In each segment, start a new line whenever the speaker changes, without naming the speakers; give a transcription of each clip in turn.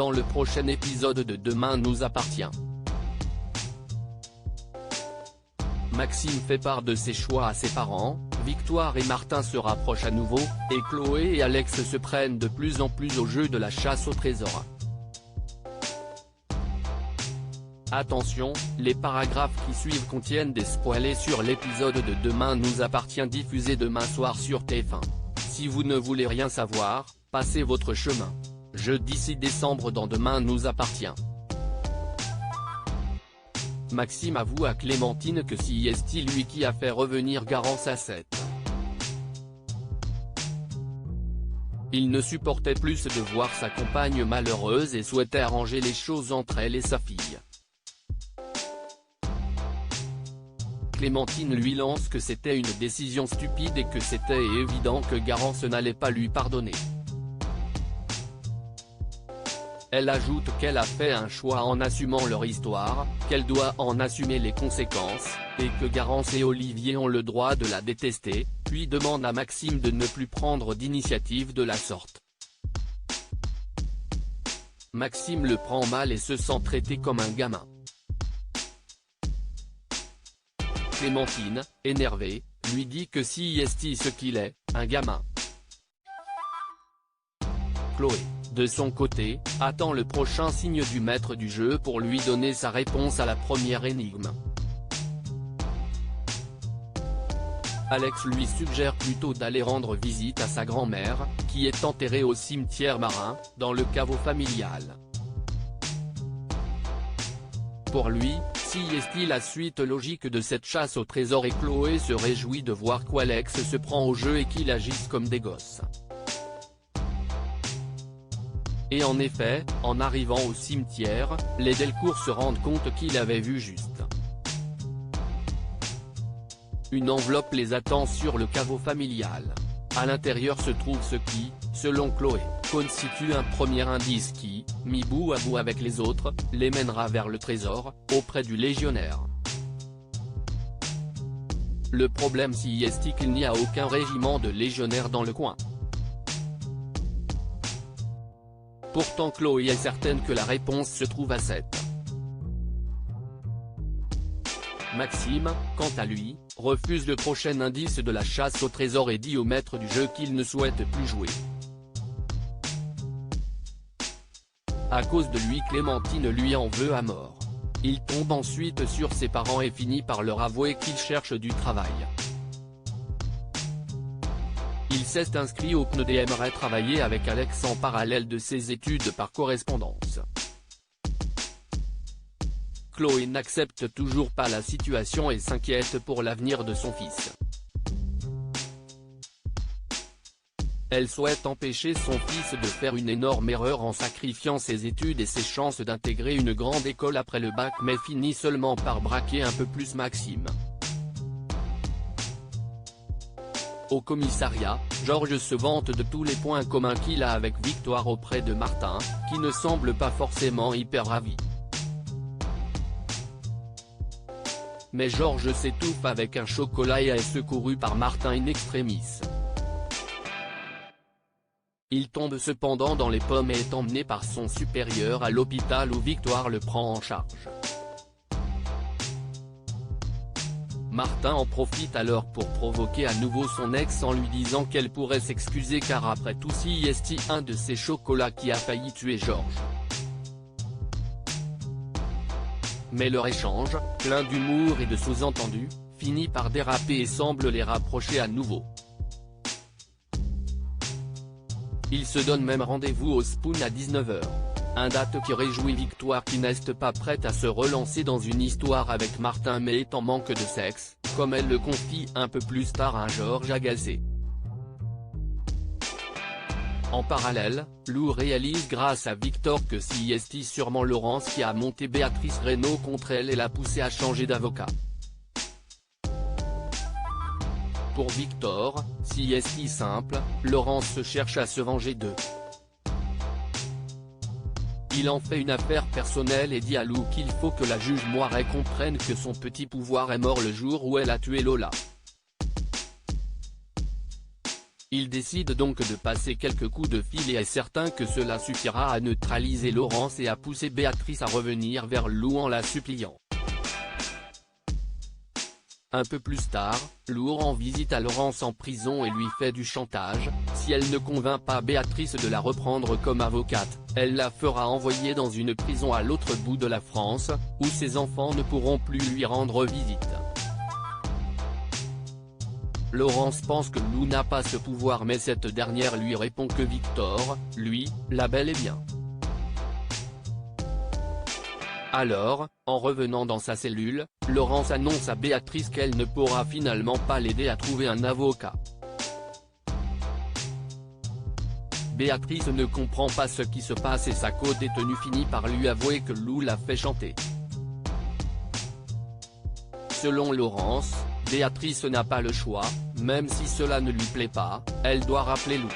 dans le prochain épisode de Demain nous appartient. Maxime fait part de ses choix à ses parents, Victoire et Martin se rapprochent à nouveau, et Chloé et Alex se prennent de plus en plus au jeu de la chasse au trésor. Attention, les paragraphes qui suivent contiennent des spoilers sur l'épisode de Demain nous appartient diffusé demain soir sur TF1. Si vous ne voulez rien savoir, passez votre chemin. Jeudi 6 décembre dans Demain nous appartient. Maxime avoue à Clémentine que c'est lui qui a fait revenir Garance à 7. Il ne supportait plus de voir sa compagne malheureuse et souhaitait arranger les choses entre elle et sa fille. Clémentine lui lance que c'était une décision stupide et que c'était évident que Garance n'allait pas lui pardonner. Elle ajoute qu'elle a fait un choix en assumant leur histoire, qu'elle doit en assumer les conséquences, et que Garance et Olivier ont le droit de la détester, puis demande à Maxime de ne plus prendre d'initiative de la sorte. Maxime le prend mal et se sent traité comme un gamin. Clémentine, énervée, lui dit que c'est ce qu'il est, un gamin. Chloé, de son côté, attend le prochain signe du maître du jeu pour lui donner sa réponse à la première énigme. Alex lui suggère plutôt d'aller rendre visite à sa grand-mère, qui est enterrée au cimetière marin, dans le caveau familial. Pour lui, c'est la suite logique de cette chasse au trésor et Chloé se réjouit de voir qu'Alex se prend au jeu et qu'il agisse comme des gosses. Et en effet, en arrivant au cimetière, les Delcourt se rendent compte qu'il avait vu juste. Une enveloppe les attend sur le caveau familial. À l'intérieur se trouve ce qui, selon Chloé, constitue un premier indice qui, mis bout à bout avec les autres, les mènera vers le trésor, auprès du légionnaire. Le problème c'est qu'il n'y a aucun régiment de légionnaires dans le coin. Pourtant Chloé est certaine que la réponse se trouve à 7. Maxime, quant à lui, refuse le prochain indice de la chasse au trésor et dit au maître du jeu qu'il ne souhaite plus jouer. À cause de lui Clémentine lui en veut à mort. Il tombe ensuite sur ses parents et finit par leur avouer qu'il cherche du travail. Il s'est inscrit au CNED et aimerait travailler avec Alex en parallèle de ses études par correspondance. Chloé n'accepte toujours pas la situation et s'inquiète pour l'avenir de son fils. Elle souhaite empêcher son fils de faire une énorme erreur en sacrifiant ses études et ses chances d'intégrer une grande école après le bac mais finit seulement par braquer un peu plus Maxime. Au commissariat, Georges se vante de tous les points communs qu'il a avec Victoire auprès de Martin, qui ne semble pas forcément hyper ravi. Mais Georges s'étouffe avec un chocolat et est secouru par Martin in extremis. Il tombe cependant dans les pommes et est emmené par son supérieur à l'hôpital où Victoire le prend en charge. Martin en profite alors pour provoquer à nouveau son ex en lui disant qu'elle pourrait s'excuser car après tout c'est un de ces chocolats qui a failli tuer Georges. Mais leur échange, plein d'humour et de sous-entendus, finit par déraper et semble les rapprocher à nouveau. Ils se donnent même rendez-vous au Spoon à 19 h. Un date qui réjouit Victoire qui n'est pas prête à se relancer dans une histoire avec Martin mais est en manque de sexe, comme elle le confie un peu plus tard à un Georges agacé. En parallèle, Lou réalise grâce à Victor que c'est sûrement Laurence qui a monté Béatrice Reynaud contre elle et l'a poussée à changer d'avocat. Pour Victor, c'est simple, Laurence se cherche à se venger d'eux. Il en fait une affaire personnelle et dit à Lou qu'il faut que la juge Moiret comprenne que son petit pouvoir est mort le jour où elle a tué Lola. Il décide donc de passer quelques coups de fil et est certain que cela suffira à neutraliser Laurence et à pousser Béatrice à revenir vers Lou en la suppliant. Un peu plus tard, Lou rend visite à Laurence en prison et lui fait du chantage. Si elle ne convainc pas Béatrice de la reprendre comme avocate, elle la fera envoyer dans une prison à l'autre bout de la France, où ses enfants ne pourront plus lui rendre visite. Laurence pense que Lou n'a pas ce pouvoir mais cette dernière lui répond que Victor, lui, l'a bel et bien. Alors, en revenant dans sa cellule, Laurence annonce à Béatrice qu'elle ne pourra finalement pas l'aider à trouver un avocat. Béatrice ne comprend pas ce qui se passe et sa co-détenue finit par lui avouer que Lou l'a fait chanter. Selon Laurence, Béatrice n'a pas le choix, même si cela ne lui plaît pas, elle doit rappeler Lou.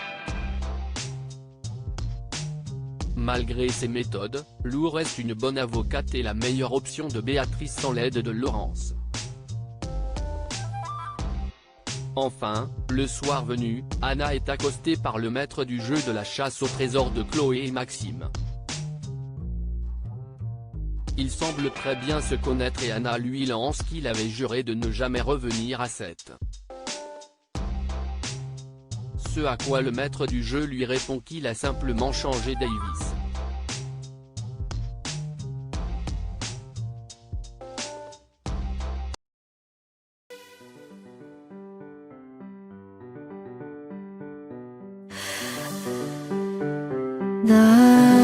Malgré ses méthodes, Lou reste une bonne avocate et la meilleure option de Béatrice sans l'aide de Laurence. Enfin, le soir venu, Anna est accostée par le maître du jeu de la chasse au trésor de Chloé et Maxime. Ils semblent très bien se connaître et Anna lui lance qu'il avait juré de ne jamais revenir à Seth. Ce à quoi le maître du jeu lui répond qu'il a simplement changé Davis.
The